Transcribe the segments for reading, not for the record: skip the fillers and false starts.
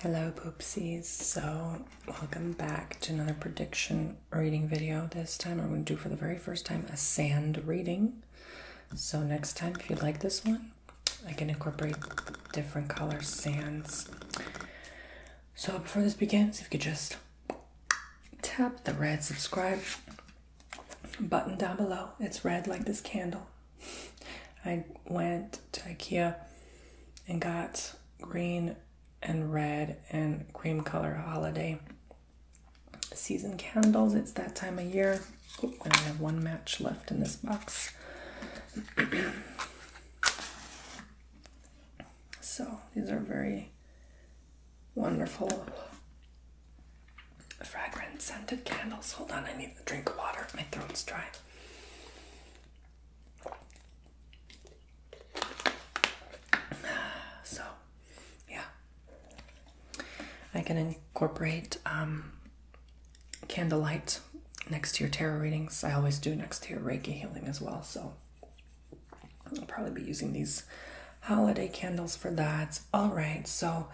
Hello poopsies, so welcome back to another prediction reading video. This time I'm going to do for the very first time a sand reading. So next time, if you'd like this one, I can incorporate different color sands. So before this begins, if you could just tap the red subscribe button down below. It's red like this candle. I went to IKEA and got green and red and cream color holiday season candles. It's that time of year. And I have one match left in this box. So these are very wonderful fragrant scented candles. Hold on, I need a drink of water. My throat's dry. So yeah, I can incorporate candlelight next to your tarot readings. I always do next to your Reiki healing as well. So I'll probably be using these holiday candles for that. All right, so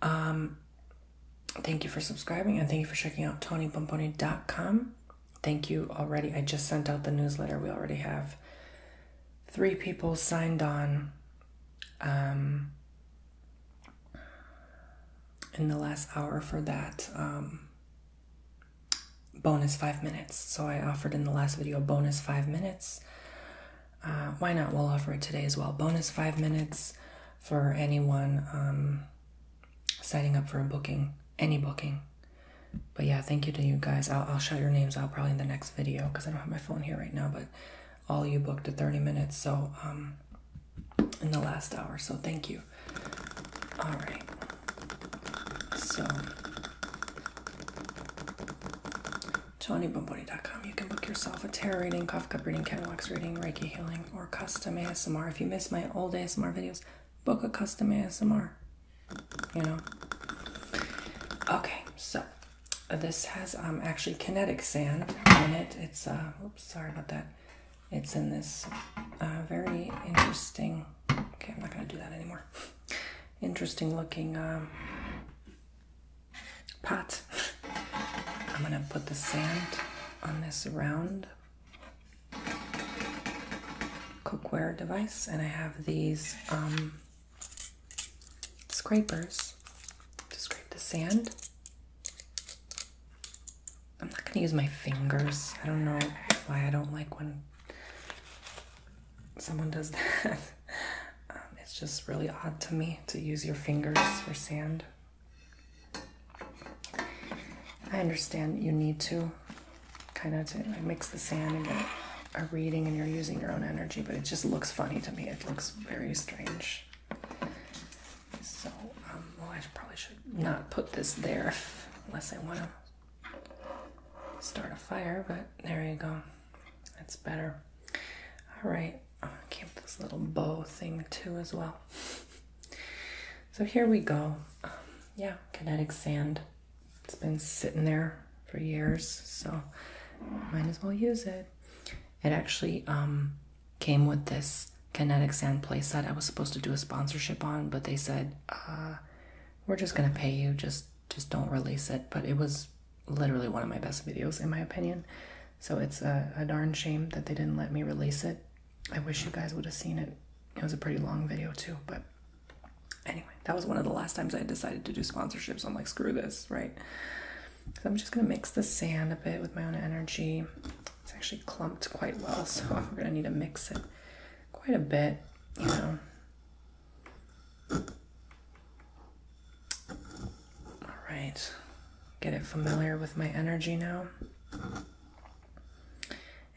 thank you for subscribing and thank you for checking out TonyBomboni.com. Thank you already. I just sent out the newsletter. We already have 3 people signed on in the last hour for that bonus 5 minutes. So I offered in the last video a bonus 5 minutes. Why not? We'll offer it today as well. Bonus 5 minutes for anyone signing up for a booking, any booking. But yeah, thank you to you guys. I'll shout your names out probably in the next video because I don't have my phone here right now, but all you booked at 30 minutes. So in the last hour. So thank you. All right. So TonyBomboni.com. You can book yourself a tarot reading, coffee cup reading, candle wax reading, Reiki healing, or custom ASMR. If you missed my old ASMR videos, book a custom ASMR. You know. Okay, so this has actually kinetic sand in it. It's oops, sorry about that. It's in this very interesting. Okay, I'm not gonna do that anymore. Interesting looking pot. I'm gonna put the sand on this round cookware device, and I have these scrapers to scrape the sand. I'm not gonna use my fingers. I don't know why I don't like when someone does that. It's just really odd to me to use your fingers for sand. I understand you need to kind of mix the sand and get a reading and you're using your own energy, but it just looks funny to me. It looks very strange. So, well, I probably should not put this there unless I want to start a fire, but there you go. That's better. All right. I came with this little bow thing too as well. So here we go. Yeah, kinetic sand. It's been sitting there for years, so might as well use it. It actually came with this kinetic sand playset I was supposed to do a sponsorship on, but they said, we're just gonna pay you, just don't release it. But it was literally one of my best videos in my opinion. So it's a darn shame that they didn't let me release it. I wish you guys would have seen it. It was a pretty long video too, but anyway, that was one of the last times I decided to do sponsorships. I'm like, screw this, right? So I'm just gonna mix the sand a bit with my own energy. It's actually clumped quite well, so we're gonna need to mix it quite a bit, you know. All right, get it familiar with my energy now.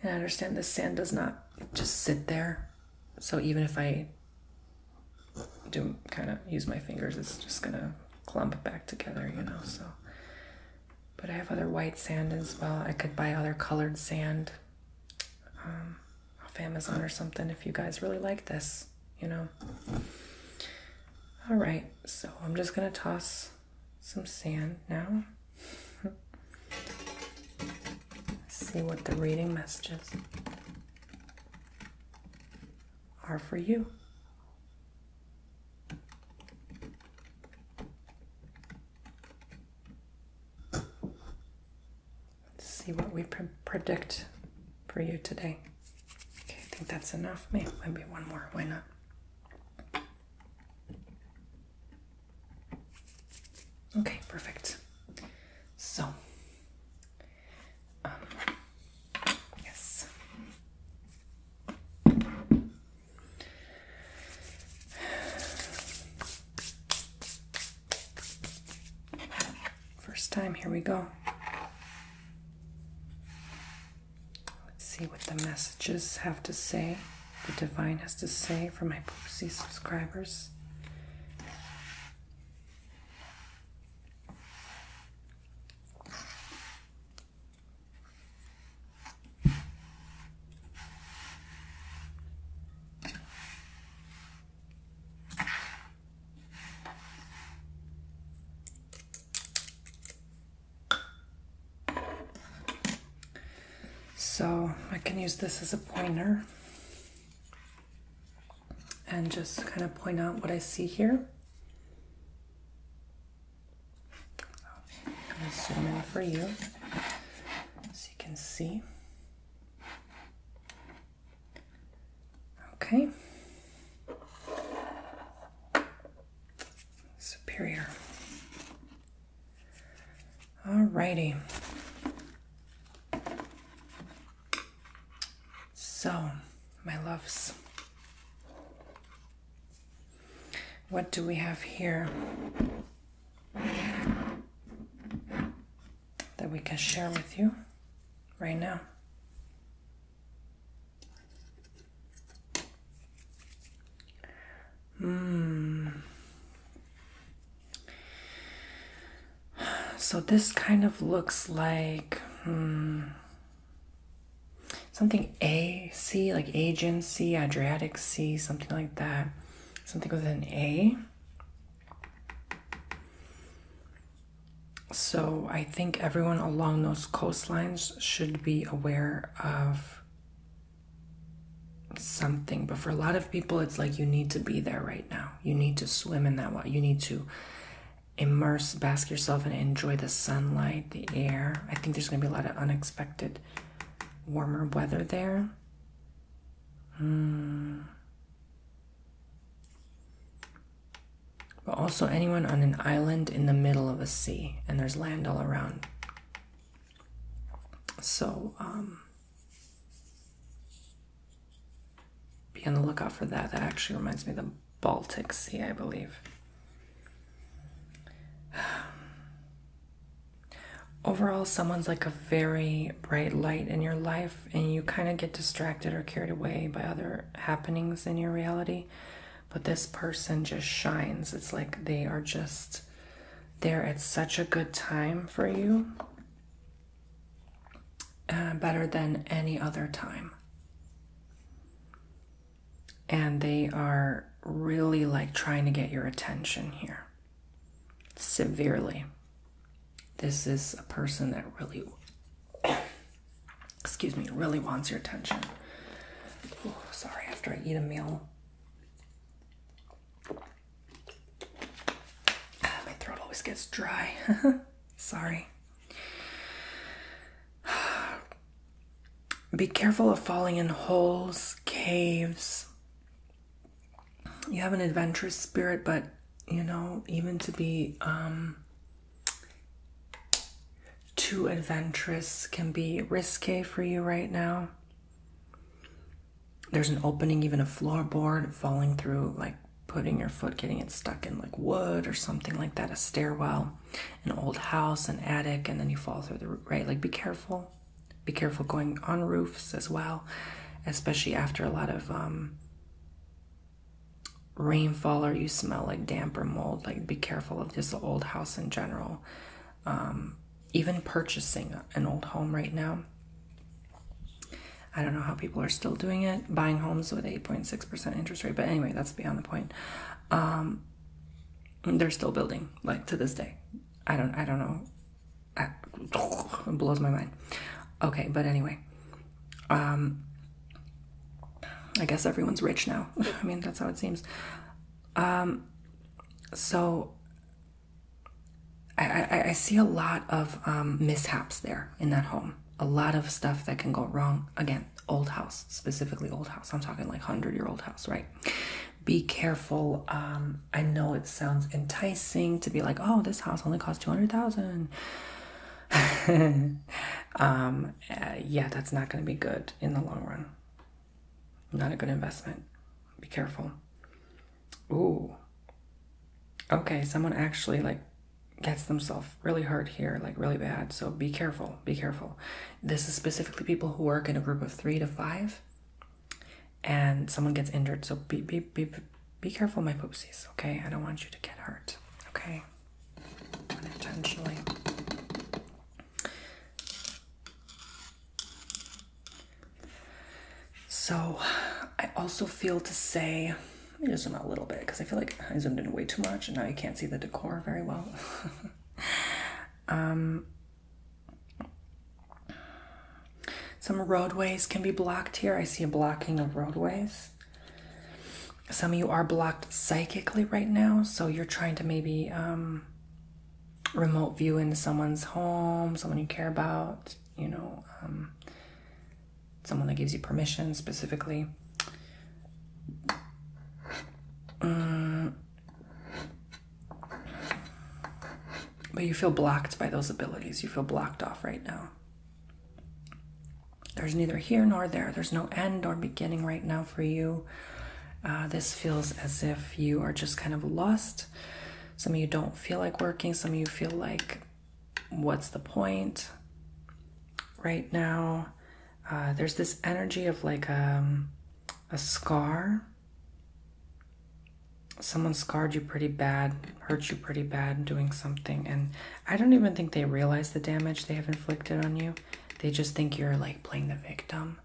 And I understand this sand does not just sit there. So even if I do kind of use my fingers, it's just gonna clump back together, you know. So, but I have other white sand as well. I could buy other colored sand off Amazon or something if you guys really like this, you know. All right, so I'm just gonna toss some sand now. See what the reading messages are for you. see what we predict for you today. Okay, I think that's enough. Maybe one more. Why not? Okay, perfect. So, yes. First time, here we go. Let's see what the messages have to say, the divine has to say for my Poopsie subscribers. So I can use this as a pointer and just kind of point out what I see here. I'm going to zoom in for you so you can see. Okay. Superior. Alrighty. So, my loves, what do we have here that we can share with you right now? So this kind of looks like something A, C, like Aegean Sea, Adriatic Sea, something like that. Something with an A. So I think everyone along those coastlines should be aware of something. But for a lot of people, it's like you need to be there right now. You need to swim in that water. You need to immerse, bask yourself and enjoy the sunlight, the air. I think there's going to be a lot of unexpected warmer weather there. But also anyone on an island in the middle of a sea and there's land all around. So be on the lookout for that. That actually reminds me of the Baltic Sea, I believe. Overall, someone's like a very bright light in your life and you kind of get distracted or carried away by other happenings in your reality. But this person just shines. It's like they are just there at such a good time for you. Better than any other time. And they are really like trying to get your attention here. Severely. This is a person that really, really wants your attention. Ooh, sorry, after I eat a meal. My throat always gets dry. Sorry. Be careful of falling in holes, caves. You have an adventurous spirit, but, you know, even to be too adventurous can be risque for you right now. There's an opening, even a floorboard, falling through, like putting your foot, getting it stuck in like wood or something like that, a stairwell, an old house, an attic, and then you fall through the roof, right? Like be careful. Be careful going on roofs as well, especially after a lot of rainfall or you smell like damp or mold. Like be careful of just the old house in general. Even purchasing an old home right now. I don't know how people are still doing it, buying homes with 8.6% interest rate, but anyway, that's beyond the point. They're still building, like to this day. I don't know. It blows my mind. Okay, but anyway, I guess everyone's rich now. I mean, that's how it seems. So I see a lot of mishaps there in that home. a lot of stuff that can go wrong. Again, old house, specifically old house. I'm talking like 100-year-old house, right? Be careful. I know it sounds enticing to be like, oh, this house only costs $200,000. Yeah, that's not going to be good in the long run. Not a good investment. Be careful. Ooh. Okay, someone actually like gets themselves really hurt here, like really bad. So be careful. Be careful. This is specifically people who work in a group of 3 to 5, and someone gets injured. So be careful, my poopsies. Okay, I don't want you to get hurt. Okay, unintentionally. So I also feel to say, let me just zoom out a little bit because I feel like I zoomed in way too much and now you can't see the decor very well. Some roadways can be blocked here. I see a blocking of roadways. Some of you are blocked psychically right now, so you're trying to maybe remote view into someone's home, someone you care about, you know, someone that gives you permission specifically. But you feel blocked by those abilities. You feel blocked off right now. There's neither here nor there. There's no end or beginning right now for you. This feels as if you are just kind of lost. Some of you don't feel like working. Some of you feel like, what's the point right now? There's this energy of like a scar. Someone scarred you pretty bad, hurt you pretty bad doing something, and I don't even think they realize the damage they have inflicted on you. They just think you're like playing the victim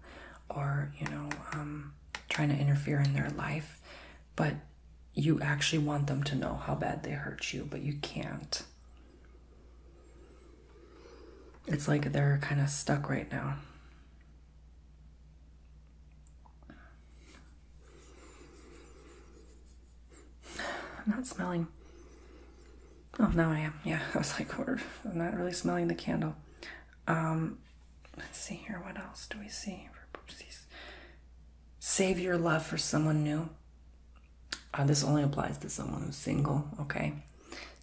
or, you know, trying to interfere in their life. But you actually want them to know how bad they hurt you, but you can't. It's like they're kind of stuck right now. I'm not smelling. Oh, now I am. Yeah, I was like, I'm not really smelling the candle. Let's see here. What else do we see for poopsies? Save your love for someone new. This only applies to someone who's single, okay?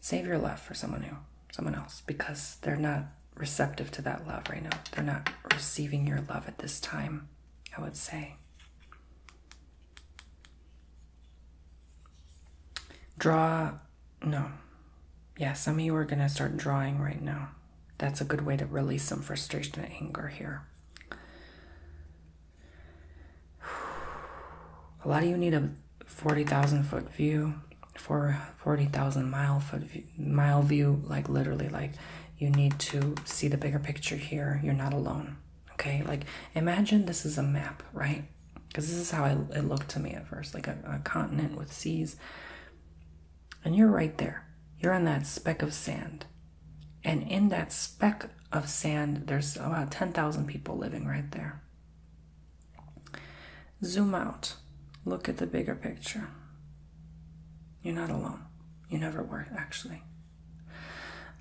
Save your love for someone new, someone else, because they're not receptive to that love right now. They're not receiving your love at this time, I would say. Draw, no. Yeah, some of you are going to start drawing right now. That's a good way to release some frustration and anger here. A lot of you need a 40,000 foot view, 40,000 mile view, like literally, like you need to see the bigger picture here. You're not alone, okay? Like imagine this is a map, right? Because this is how it looked to me at first, like a continent with seas. And you're right there. You're on that speck of sand. And in that speck of sand, there's about 10,000 people living right there. Zoom out. Look at the bigger picture. You're not alone. You never were, actually.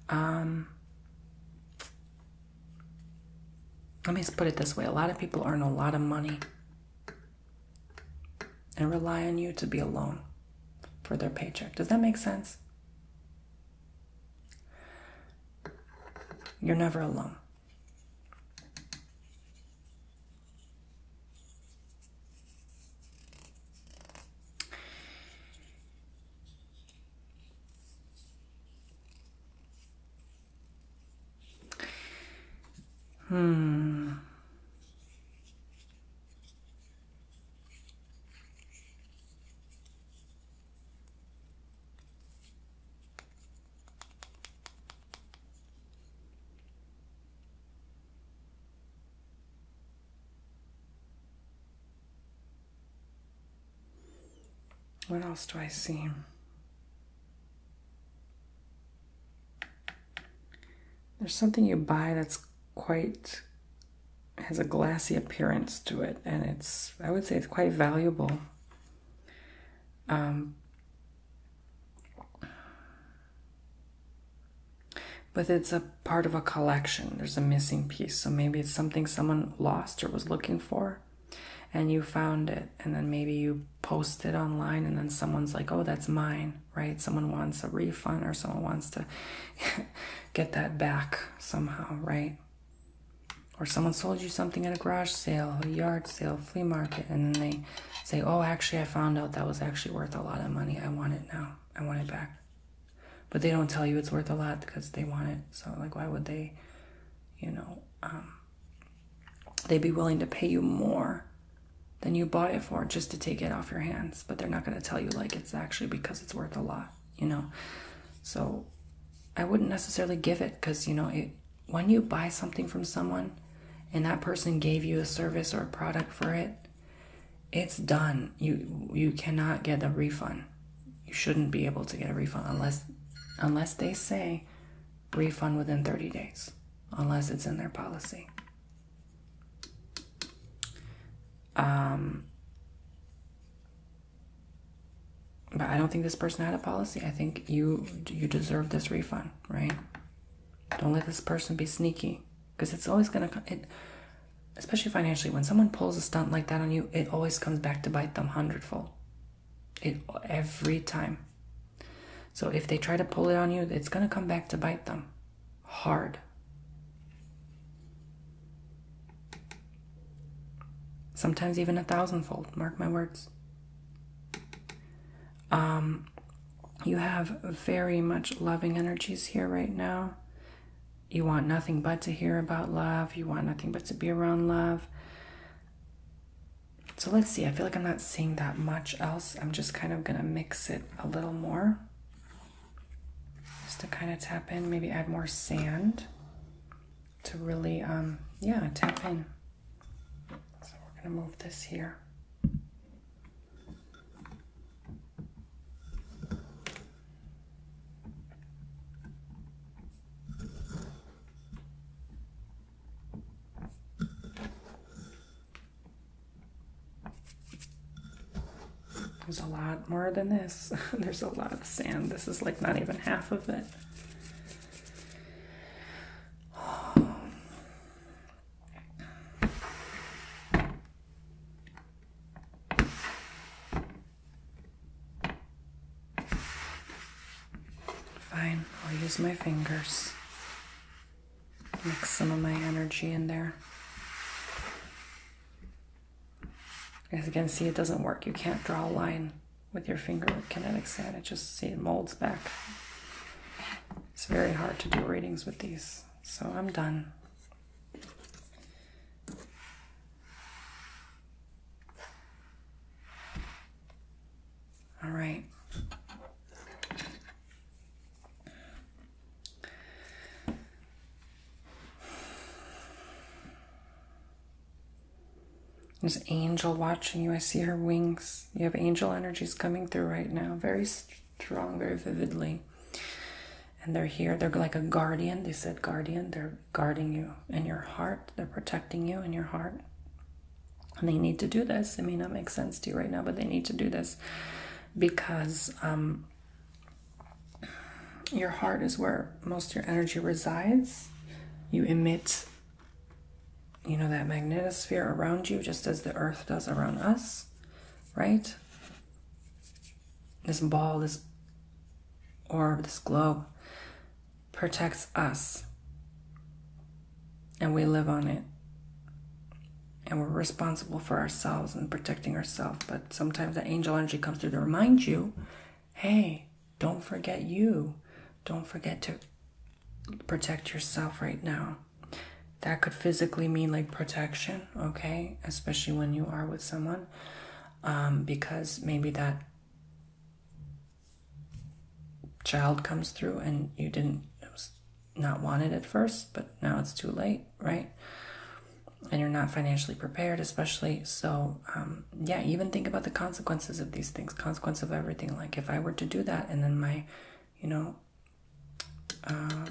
Let me just put it this way. A lot of people earn a lot of money and rely on you to be alone for their paycheck. Does that make sense? You're never alone. What else do I see? There's something you buy that's quite, has a glassy appearance to it, and it's, I would say it's quite valuable. But But it's a part of a collection. There's a missing piece. So maybe it's something someone lost or was looking for, and you found it, and then maybe you post it online, and then someone's like, oh, that's mine, right? Someone wants a refund, or someone wants to get that back somehow, right? Or someone sold you something at a garage sale, a yard sale, flea market, and then they say, oh, actually, I found out that was actually worth a lot of money. I want it now. I want it back. But they don't tell you it's worth a lot because they want it. So, like, why would they, you know, they'd be willing to pay you more than you bought it for just to take it off your hands. But they're not going to tell you, like, it's actually because it's worth a lot, you know. So I wouldn't necessarily give it because, you know, when you buy something from someone and that person gave you a service or a product for it, it's done. You cannot get a refund. You shouldn't be able to get a refund unless they say refund within 30 days, unless it's in their policy. But I don't think this person had a policy. I think you deserve this refund, right? Don't let this person be sneaky, because it's always going to, especially financially, when someone pulls a stunt like that on you, it always comes back to bite them hundredfold. Every time. So if they try to pull it on you, it's going to come back to bite them hard. Sometimes even 1,000-fold, mark my words. You have very much loving energies here right now. You want nothing but to hear about love. You want nothing but to be around love. So let's see. I feel like I'm not seeing that much else. I'm just kind of going to mix it a little more. Just to kind of tap in. Maybe add more sand to really, tap in. So we're going to move this here. There's a lot more than this. There's a lot of sand. This is like not even half of it. Fine, I'll use my fingers. Mix some of my energy in there. As you can see, it doesn't work. You can't draw a line with your finger with kinetic sand. It just, see, it molds back. It's very hard to do readings with these. So I'm done. All right. There's an angel watching you. I see her wings. You have angel energies coming through right now. Very strong, very vividly. And they're here. They're like a guardian. They said guardian. They're guarding you in your heart. They're protecting you in your heart. And they need to do this. It may not make sense to you right now, but they need to do this because your heart is where most of your energy resides. You emit, you know, that magnetosphere around you, just as the earth does around us, right? This ball, this orb, this globe protects us, and we live on it, and we're responsible for ourselves and protecting ourselves. But sometimes that angel energy comes through to remind you, hey, don't forget you. Don't forget to protect yourself right now. That could physically mean like protection, okay? Especially when you are with someone, because maybe that child comes through and you didn't, it was not wanted at first, but now it's too late, right? And you're not financially prepared, especially. So, yeah, even think about the consequences of these things, consequence of everything. Like if I were to do that and then my, you know,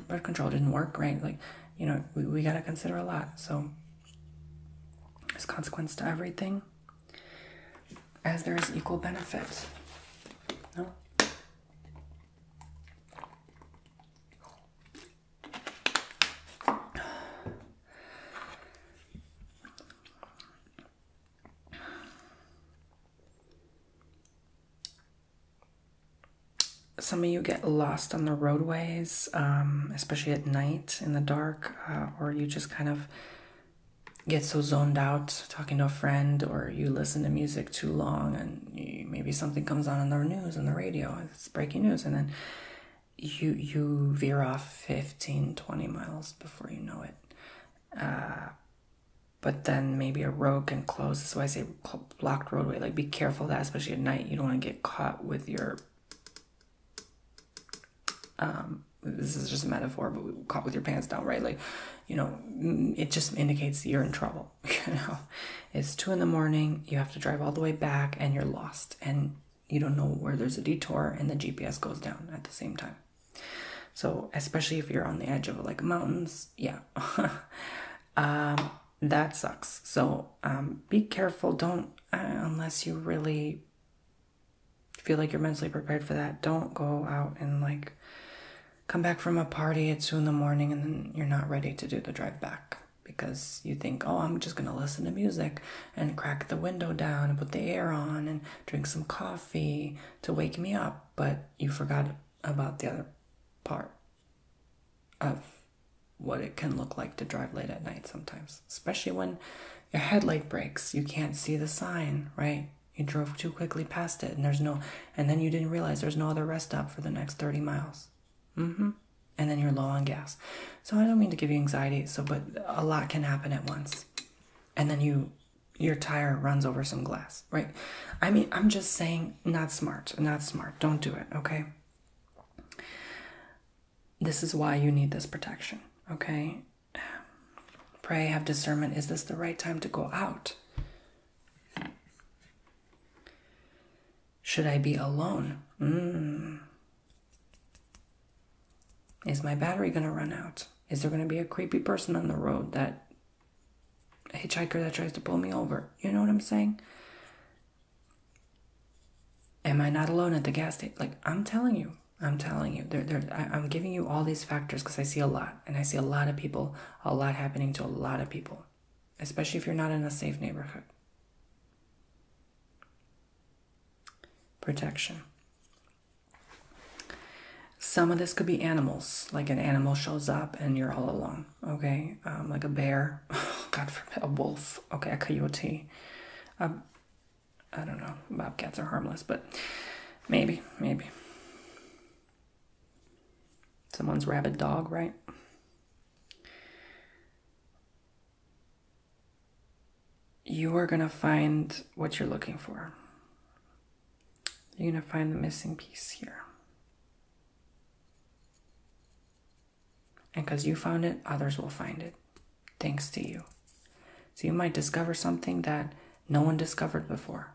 birth control didn't work, right? Like, you know, we got to consider a lot. So there's consequence to everything, as there is equal benefit. No? some of you get lost on the roadways, especially at night in the dark, or you just kind of get so zoned out talking to a friend, or you listen to music too long and maybe something comes on the news, on the radio, it's breaking news, and then you veer off 15, 20 miles before you know it. But then maybe a road can close. So I say blocked roadway. Like, be careful of that, especially at night. You don't want to get caught with your, this is just a metaphor, but caught with your pants down, right? Like, you know, it just indicates you're in trouble. You know, it's 2 a.m. You have to drive all the way back and you're lost. And you don't know where there's a detour and the GPS goes down at the same time. So especially if you're on the edge of like mountains, yeah. That sucks. So be careful. Don't, unless you really feel like you're mentally prepared for that, don't go out and like come back from a party at 2 a.m. and then you're not ready to do the drive back because you think, oh, I'm just going to listen to music and crack the window down and put the air on and drink some coffee to wake me up. But you forgot about the other part of what it can look like to drive late at night sometimes, especially when your headlight breaks. You can't see the sign, right? You drove too quickly past it and then you didn't realize there's no other rest stop for the next 30 miles. And then you're low on gas. So I don't mean to give you anxiety, but a lot can happen at once. And then your tire runs over some glass, right? I mean, I'm just saying, not smart. Don't do it, okay? This is why you need this protection. Okay, pray, have discernment. Is this the right time to go out? Should I be alone? Is my battery going to run out? Is there going to be a creepy person on the road, a hitchhiker that tries to pull me over? You know what I'm saying? Am I not alone at the gas station? Like, I'm telling you. I'm giving you all these factors because I see a lot. And I see a lot of people, a lot happening to a lot of people. Especially if you're not in a safe neighborhood. Protection. Some of this could be animals. Like an animal shows up and you're all alone. Okay? Like a bear. God forbid. A wolf. Okay, a coyote. I don't know. Bobcats are harmless, but maybe. Someone's rabid dog, right? You are going to find what you're looking for. You're going to find the missing piece here. And because you found it, others will find it. Thanks to you. So you might discover something that no one discovered before.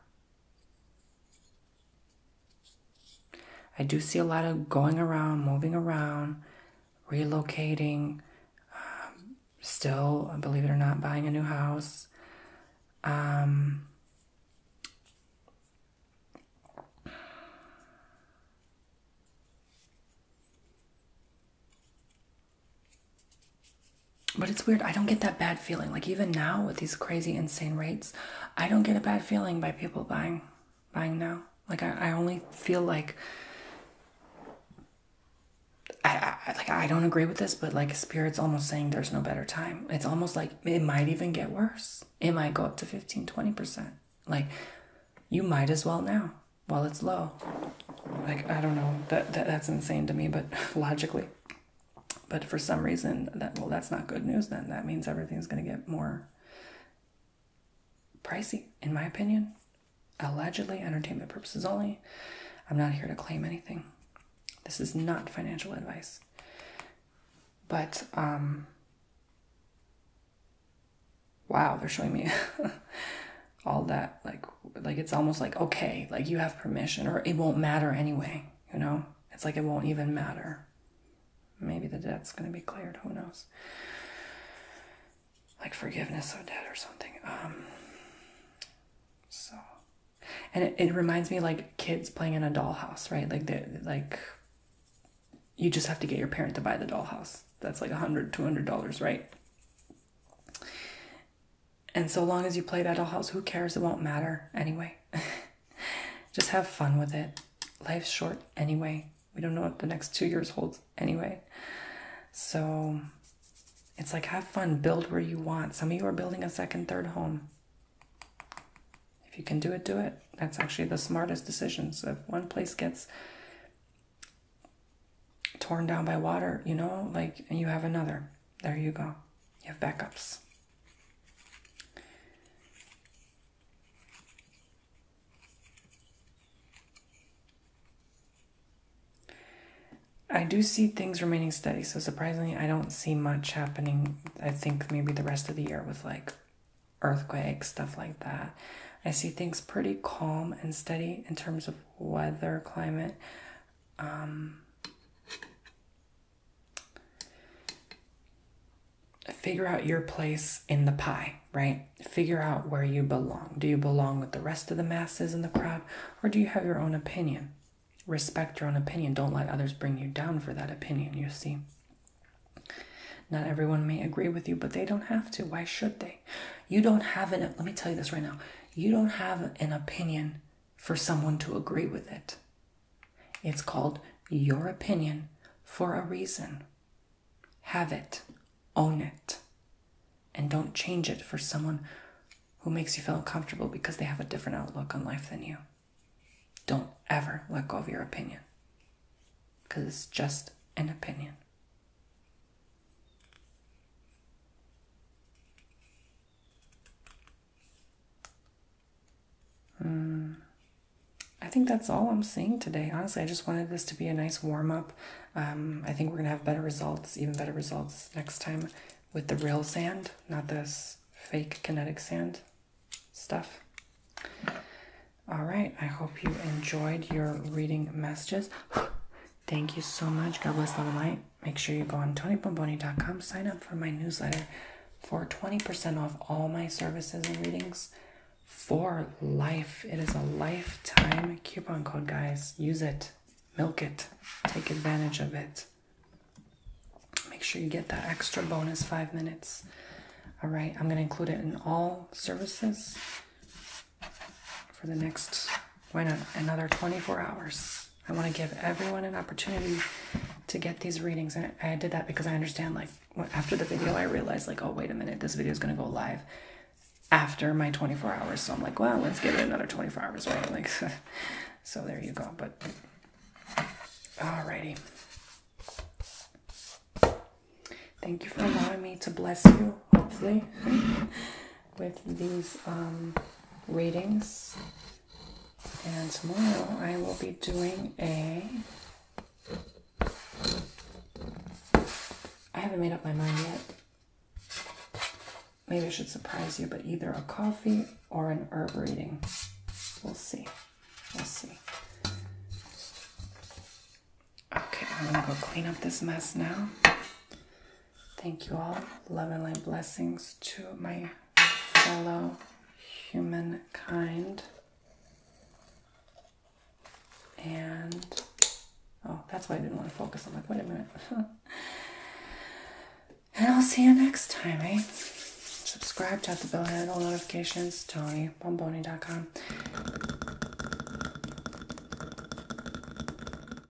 I do see a lot of going around, moving around, relocating, still, believe it or not, buying a new house. But it's weird. I don't get that bad feeling. Like even now with these crazy, insane rates, I don't get a bad feeling by people buying now. Like I only feel like I don't agree with this, but like Spirit's almost saying there's no better time. It's almost like it might even get worse. It might go up to 15-20%. Like you might as well now while it's low. Like I don't know. That's insane to me, but logically. But for some reason that's not good news then. That means everything's gonna get more pricey, in my opinion. Allegedly, entertainment purposes only. I'm not here to claim anything. This is not financial advice. But, wow, they're showing me all that. Like it's almost like, okay, like you have permission, or it won't matter anyway, you know? It's like it won't even matter. Maybe the debt's going to be cleared, who knows? Like forgiveness of debt or something. So, and it reminds me like kids playing in a dollhouse, right? Like you just have to get your parent to buy the dollhouse. That's like $100, $200, right? And so long as you play that dollhouse, who cares? It won't matter anyway. Just have fun with it. Life's short anyway. We don't know what the next 2 years holds anyway. So it's like, have fun, build where you want. Some of you are building a second, third home. If you can do it, do it. That's actually the smartest decision. So if one place gets torn down by water, you know, like, and you have another, there you go. You have backups. I do see things remaining steady, so surprisingly, I don't see much happening. I think maybe the rest of the year with like earthquakes, stuff like that. I see things pretty calm and steady in terms of weather, climate. Figure out your place in the pie, right? Figure out where you belong. Do you belong with the rest of the masses in the crowd, or do you have your own opinion? Respect your own opinion. Don't let others bring you down for that opinion, you see. Not everyone may agree with you, but they don't have to. Why should they? You don't have an, let me tell you this right now. You don't have an opinion for someone to agree with it. It's called your opinion for a reason. Have it. Own it. And don't change it for someone who makes you feel uncomfortable because they have a different outlook on life than you. Don't ever let go of your opinion, because it's just an opinion. I think that's all I'm seeing today. Honestly, I just wanted this to be a nice warm-up. I think we're going to have better results, even better results next time with the real sand, not this fake kinetic sand stuff. All right, I hope you enjoyed your reading messages. Thank you so much. God bless, love, and light. Make sure you go on TonyBomboni.com, sign up for my newsletter for 20% off all my services and readings for life. It is a lifetime coupon code, guys. Use it. Milk it. Take advantage of it. Make sure you get that extra bonus 5 minutes. All right, I'm going to include it in all services for the next, why not, another 24 hours. I want to give everyone an opportunity to get these readings. And I did that because I understand, like, after the video, I realized, like, oh, wait a minute, this video is going to go live after my 24 hours. So I'm like, well, let's give it another 24 hours, right? Like, so there you go. But, alrighty. Thank you for allowing me to bless you, hopefully, with these readings. And tomorrow I will be doing I haven't made up my mind yet. Maybe I should surprise you, but either a coffee or an herb reading. We'll see. We'll see. Okay, I'm going to go clean up this mess now. Thank you all. Love and light blessings to my fellow humankind. And, oh, that's why I didn't want to focus. I'm like, wait a minute. And I'll see you next time, eh? Subscribe, tap the bell, hit all notifications, TonyBomboni.com.